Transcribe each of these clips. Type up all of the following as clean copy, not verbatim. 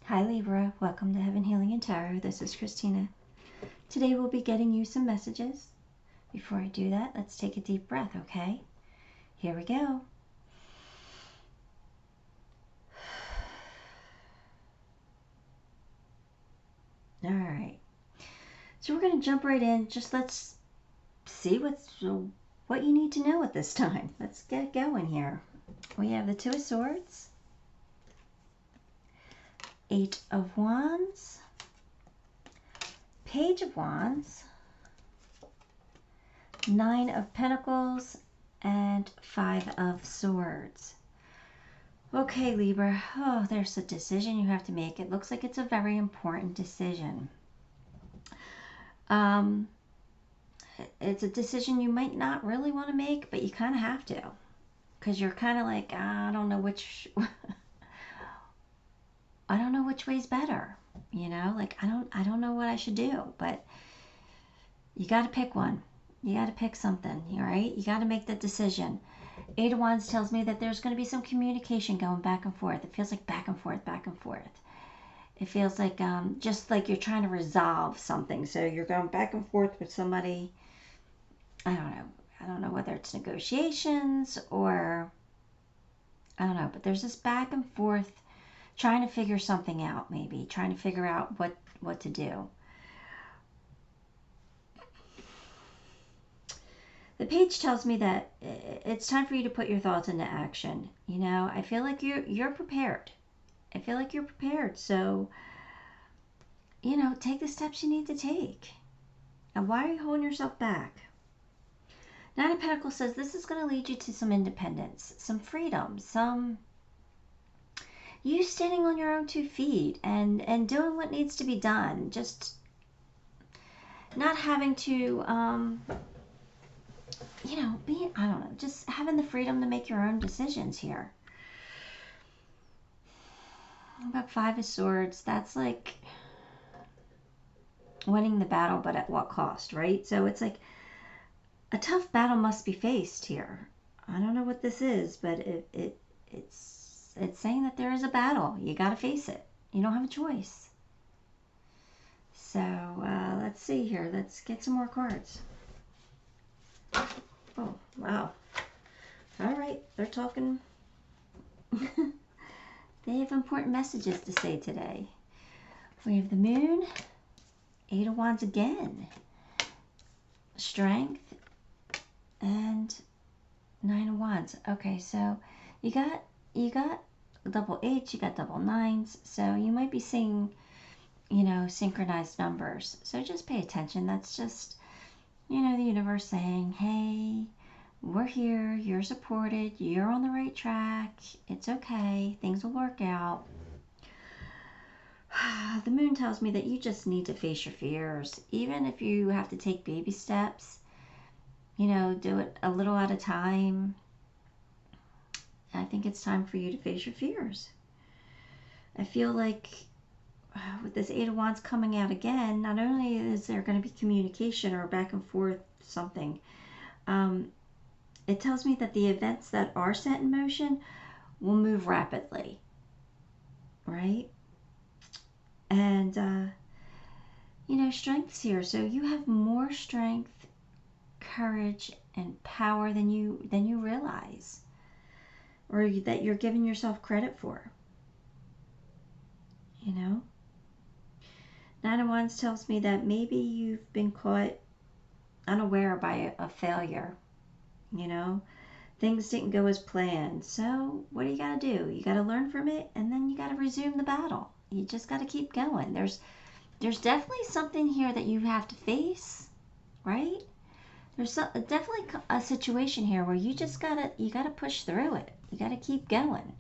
Hi Libra, welcome to Heaven Healing and Tarot. This is Christina. Today we'll be getting you some messages. Before I do that, let's take a deep breath, okay? Here we go. All right. So we're going to jump right in. Just let's see what you need to know at this time. Let's get going here. We have the Two of Swords, Eight of Wands, Page of Wands, Nine of Pentacles, and Five of Swords. Okay, Libra. Oh, there's a decision you have to make. It looks like it's a very important decision. It's a decision you might not really want to make, but you kind of have to. Because you're kind of like, I don't know which... I don't know which way's better, you know, like I don't know what I should do, but you got to pick one. You got to pick something, all right? You got to make that decision. Eight of Wands tells me that there's going to be some communication going back and forth. It feels like back and forth, back and forth. It feels like just like you're trying to resolve something. So you're going back and forth with somebody. I don't know. I don't know whether it's negotiations or I don't know, but there's this back and forth trying to figure something out, maybe. Trying to figure out what to do. The page tells me that it's time for you to put your thoughts into action. You know, I feel like you're prepared. I feel like you're prepared. So, you know, take the steps you need to take. And why are you holding yourself back? Nine of Pentacles says this is going to lead you to some independence, some freedom, some... you standing on your own 2 feet and doing what needs to be done. Just not having to, you know, I don't know, just having the freedom to make your own decisions here. About Five of Swords, that's like winning the battle, but at what cost, right? So it's like a tough battle must be faced here. I don't know what this is, but it's saying that there is a battle. You got to face it. You don't have a choice. So let's see here. Let's get some more cards. Oh, wow. All right. They're talking. They have important messages to say today. We have the Moon, Eight of Wands again, Strength, and Nine of Wands. Okay, so you got double eights, you got double nines, so you might be seeing, you know, synchronized numbers. So just pay attention. That's just, you know, the universe saying, hey, we're here, you're supported, you're on the right track, it's okay, things will work out. The Moon tells me that you just need to face your fears. Even if you have to take baby steps, you know, do it a little at a time. I think it's time for you to face your fears. I feel like with this Eight of Wands coming out again, not only is there going to be communication or back and forth something, it tells me that the events that are set in motion will move rapidly, right? And, you know, strength's here. So you have more strength, courage, and power than you realize, or that you're giving yourself credit for, you know. Nine of Wands tells me that maybe you've been caught unaware by a failure, you know. Things didn't go as planned. So what do you got to do? You got to learn from it, and then you got to resume the battle. You just got to keep going. There's definitely something here that you have to face, right? There's definitely a situation here where you just gotta push through it. You gotta keep going.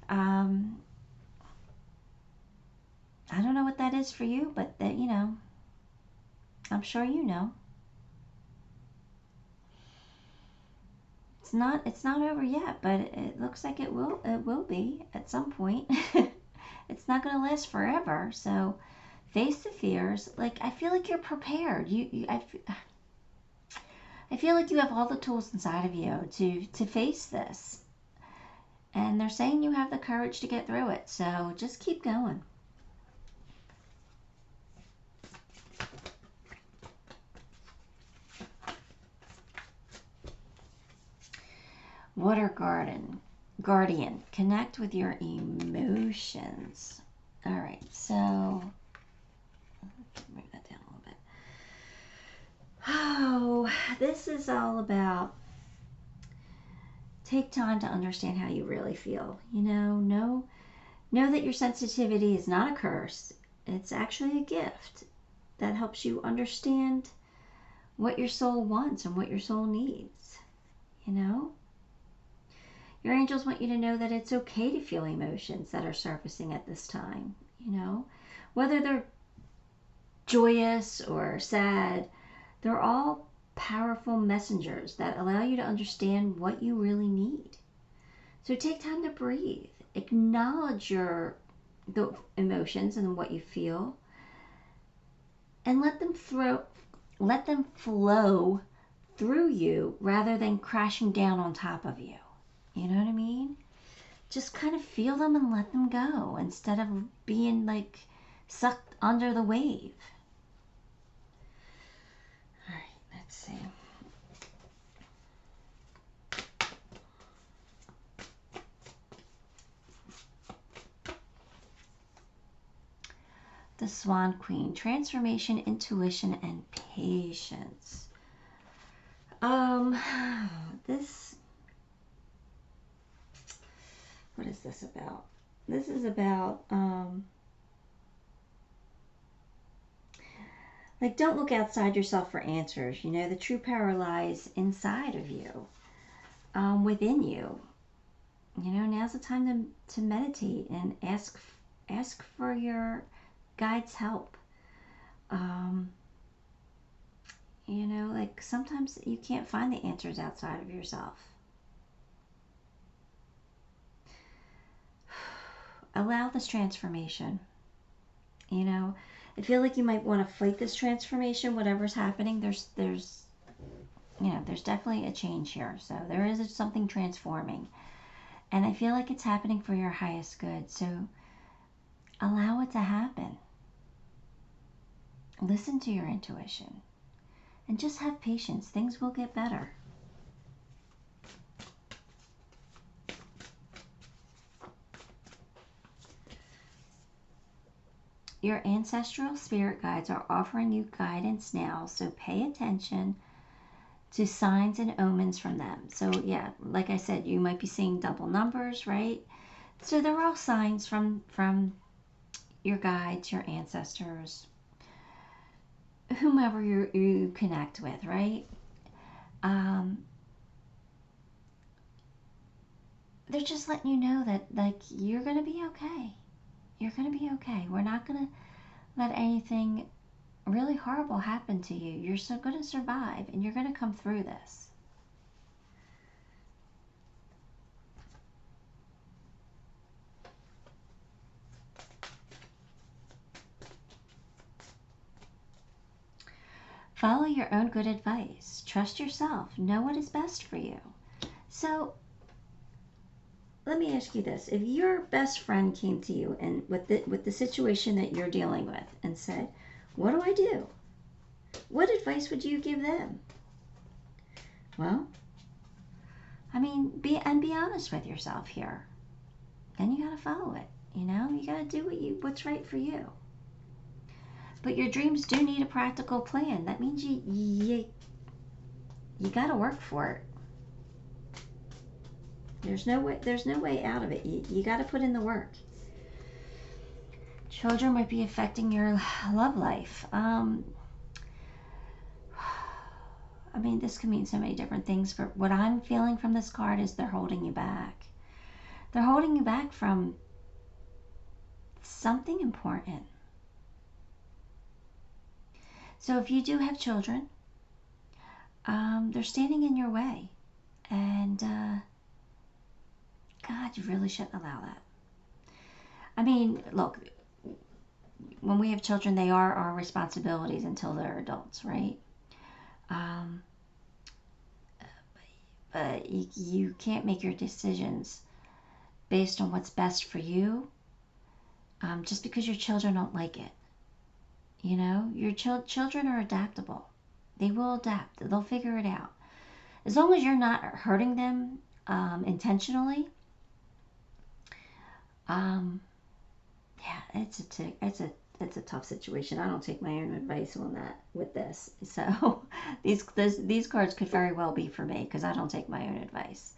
I don't know what that is for you, but that, you know, I'm sure you know. It's not over yet, but it looks like it will be at some point. It's not going to last forever. So face the fears. Like, I feel like you're prepared. I feel like you have all the tools inside of you to face this. And they're saying you have the courage to get through it. So just keep going. Water Guardian. Connect with your emotions. All right, so move that down a little bit. Oh, this is all about take time to understand how you really feel. You know that your sensitivity is not a curse. It's actually a gift that helps you understand what your soul wants and what your soul needs. You know? Your angels want you to know that it's okay to feel emotions that are surfacing at this time. You know? Whether they're joyous or sad, they're all powerful messengers that allow you to understand what you really need. So take time to breathe. Acknowledge the emotions and what you feel, and let them flow through you rather than crashing down on top of you. You know what I mean? Just kind of feel them and let them go instead of being like sucked under the wave. All right, let's see. The Swan Queen, transformation, intuition, and patience. What is this about? This is about, like, don't look outside yourself for answers. You know, the true power lies inside of you, within you. You know, now's the time to meditate and ask for your guide's help. You know, like sometimes you can't find the answers outside of yourself. Allow this transformation. You know, I feel like you might want to fight this transformation, whatever's happening. There's definitely a change here. So there is something transforming. And I feel like it's happening for your highest good. So allow it to happen. Listen to your intuition. And just have patience. Things will get better. Your ancestral spirit guides are offering you guidance now, so pay attention to signs and omens from them. So yeah, like I said, you might be seeing double numbers, right? So they're all signs from your guides, your ancestors, whomever you connect with, right? They're just letting you know that, like, you're going to be okay. You're going to be okay. We're not going to let anything really horrible happen to you. You're so going to survive, and you're going to come through this. Follow your own good advice. Trust yourself. Know what is best for you. So let me ask you this. If your best friend came to you and with the situation that you're dealing with and said, what do I do? What advice would you give them? Well, I mean, be honest with yourself here. And you got to follow it. You know, you got to do what's right for you. But your dreams do need a practical plan. That means you got to work for it. There's no way out of it. You got to put in the work. Children might be affecting your love life. I mean, this could mean so many different things, but what I'm feeling from this card is they're holding you back. They're holding you back from something important. So if you do have children, they're standing in your way. And God, you really shouldn't allow that. I mean, look, when we have children, they are our responsibilities until they're adults, right? But you can't make your decisions based on what's best for you, just because your children don't like it. You know, your children are adaptable. They will adapt. They'll figure it out. As long as you're not hurting them intentionally, yeah, it's a tough situation. I don't take my own advice on that with this. So these cards could very well be for me, because I don't take my own advice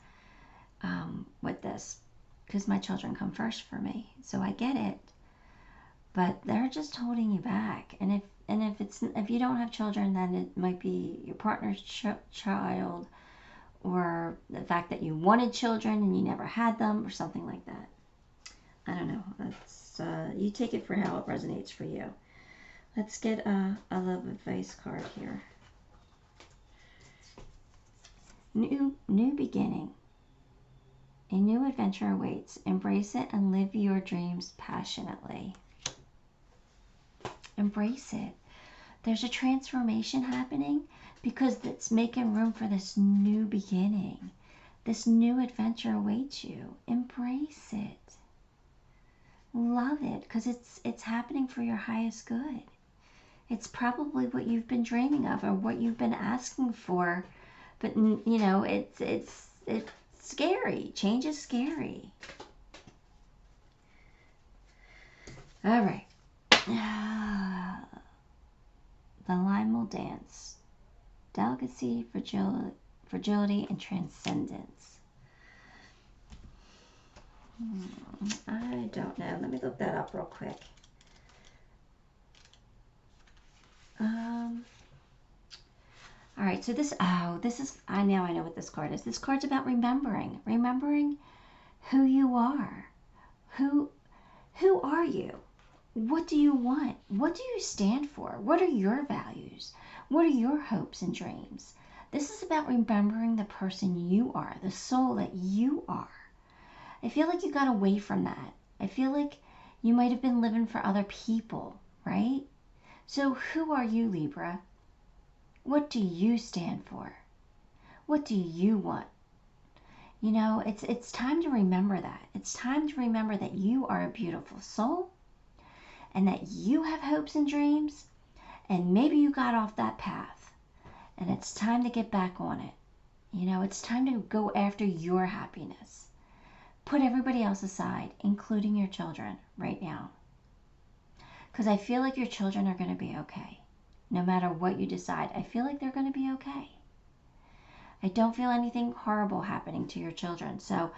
with this, because my children come first for me. So I get it, but they're just holding you back. And if you don't have children, then it might be your partner's child, or the fact that you wanted children and you never had them, or something like that. I don't know. That's you take it for how it resonates for you. Let's get a love advice card here. New beginning. A new adventure awaits. Embrace it and live your dreams passionately. Embrace it. There's a transformation happening, because it's making room for this new beginning. This new adventure awaits you. Embrace it. Love it, because it's happening for your highest good. It's probably what you've been dreaming of, or what you've been asking for, but you know, it's scary. Change is scary. All right. The line will dance. Delicacy, fragility, and transcendence. I don't know. Let me look that up real quick. All right. So this is, now I know what this card is. This card's about remembering who you are. Who are you? What do you want? What do you stand for? What are your values? What are your hopes and dreams? This is about remembering the person you are, the soul that you are. I feel like you got away from that. I feel like you might have been living for other people, right? So who are you, Libra? What do you stand for? What do you want? You know, it's time to remember that. It's time to remember that you are a beautiful soul, and that you have hopes and dreams, and maybe you got off that path, and it's time to get back on it. You know, it's time to go after your happiness. Put everybody else aside, including your children, right now. Because I feel like your children are going to be okay. No matter what you decide, I feel like they're going to be okay. I don't feel anything horrible happening to your children. So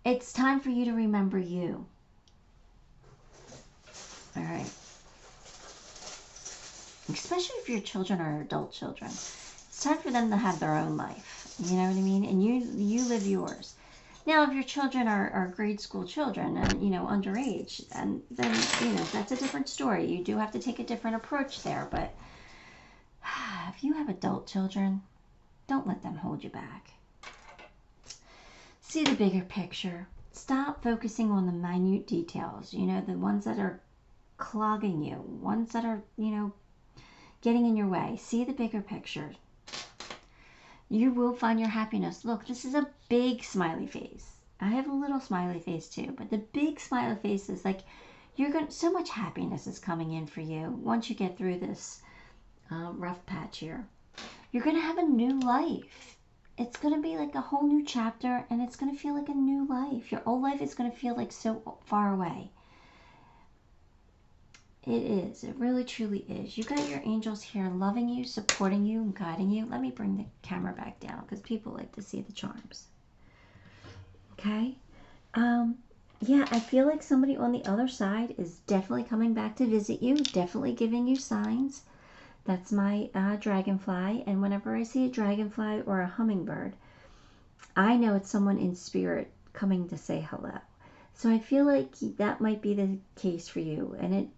it's time for you to remember you. All right. Especially if your children are adult children. It's time for them to have their own life. You know what I mean? And you live yours. Now, if your children are grade school children and, you know, underage, and then, you know, that's a different story. You do have to take a different approach there. But if you have adult children, don't let them hold you back. See the bigger picture. Stop focusing on the minute details, you know, the ones that are clogging you, ones that are, you know, getting in your way. See the bigger picture. You will find your happiness. Look, this is a big smiley face. I have a little smiley face too, but the big smiley face is like, so much happiness is coming in for you once you get through this rough patch here. You're going to have a new life. It's going to be like a whole new chapter, and it's going to feel like a new life. Your old life is going to feel like so far away. It is. It really, truly is. You got your angels here loving you, supporting you, and guiding you. Let me bring the camera back down, because people like to see the charms. Okay? Yeah, I feel like somebody on the other side is definitely coming back to visit you, definitely giving you signs. That's my dragonfly, and whenever I see a dragonfly or a hummingbird, I know it's someone in spirit coming to say hello. So I feel like that might be the case for you, and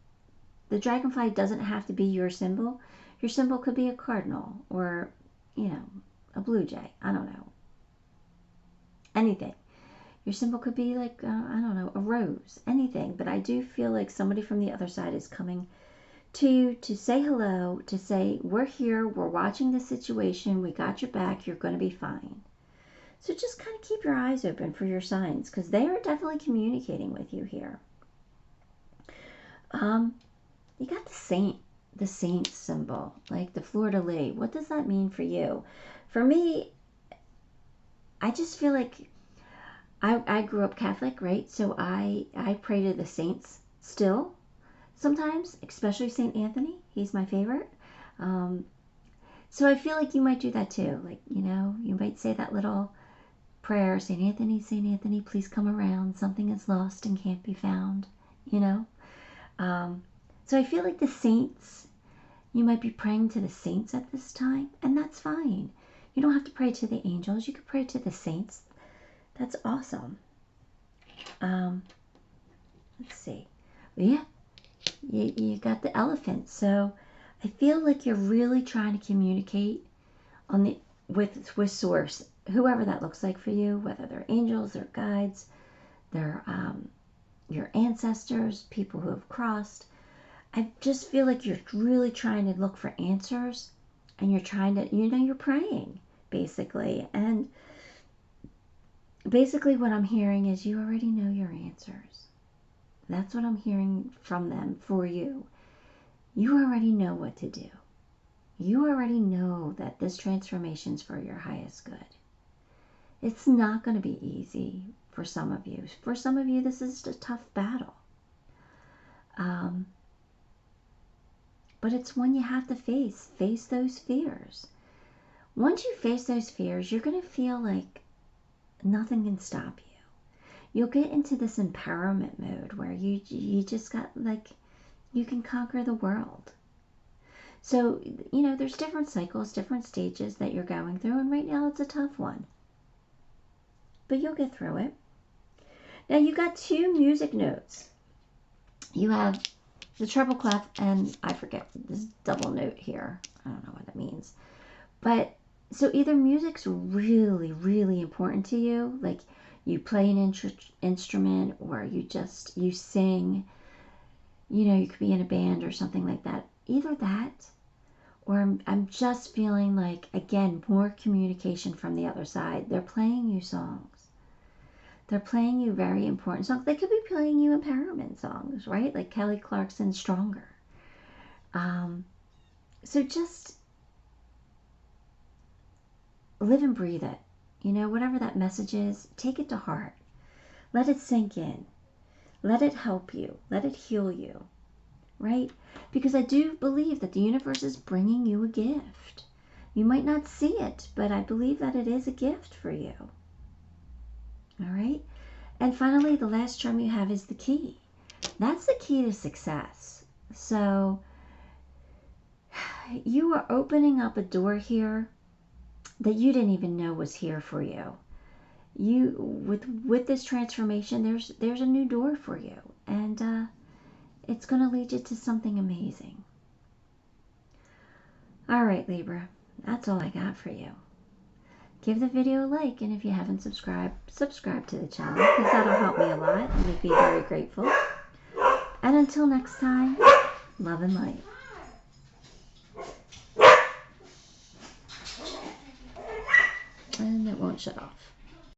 the dragonfly doesn't have to be your symbol. Your symbol could be a cardinal or, you know, a blue jay. I don't know. Anything. Your symbol could be like, I don't know, a rose. Anything. But I do feel like somebody from the other side is coming to you to say hello, to say, we're here, we're watching the situation, we got your back, you're going to be fine. So just kind of keep your eyes open for your signs, because they are definitely communicating with you here. You got the saint symbol, like the fleur-de-lis. What does that mean for you? For me, I just feel like I grew up Catholic, right? So I pray to the saints still sometimes, especially Saint Anthony. He's my favorite. So I feel like you might do that too. Like, you know, you might say that little prayer, Saint Anthony, please come around. Something is lost and can't be found, you know? So I feel like the saints, you might be praying to the saints at this time, and that's fine. You don't have to pray to the angels. You can pray to the saints. That's awesome. Let's see. Yeah, you got the elephant. So I feel like you're really trying to communicate with source, whoever that looks like for you, whether they're angels, they're guides, they're your ancestors, people who have crossed. I just feel like you're really trying to look for answers, and you're trying to, you know, you're praying basically. And basically what I'm hearing is you already know your answers. That's what I'm hearing from them for you. You already know what to do. You already know that this transformation is for your highest good. It's not going to be easy for some of you. For some of you, this is a tough battle. But it's one you have to face. Face those fears. Once you face those fears, you're going to feel like nothing can stop you. You'll get into this empowerment mode where you just got, like, you can conquer the world. So, you know, there's different cycles, different stages that you're going through, and right now it's a tough one. But you'll get through it. Now you got two music notes. You have the treble clef, and I forget this double note here. I don't know what that means. But so either music's really, really important to you, like you play an instrument, or you sing, you know, you could be in a band or something like that. Either that, or I'm just feeling like, again, more communication from the other side. They're playing you songs. They're playing you very important songs. They could be playing you empowerment songs, right? Like Kelly Clarkson's Stronger. So just live and breathe it. You know, whatever that message is, take it to heart. Let it sink in. Let it help you. Let it heal you, right? Because I do believe that the universe is bringing you a gift. You might not see it, but I believe that it is a gift for you. All right? And finally, the last charm you have is the key. That's the key to success. So you are opening up a door here that you didn't even know was here for you. With this transformation, there's a new door for you, and it's going to lead you to something amazing. All right, Libra, that's all I got for you. Give the video a like, and if you haven't subscribed, subscribe to the channel, because that'll help me a lot and make me very grateful. And until next time, love and light. And it won't shut off.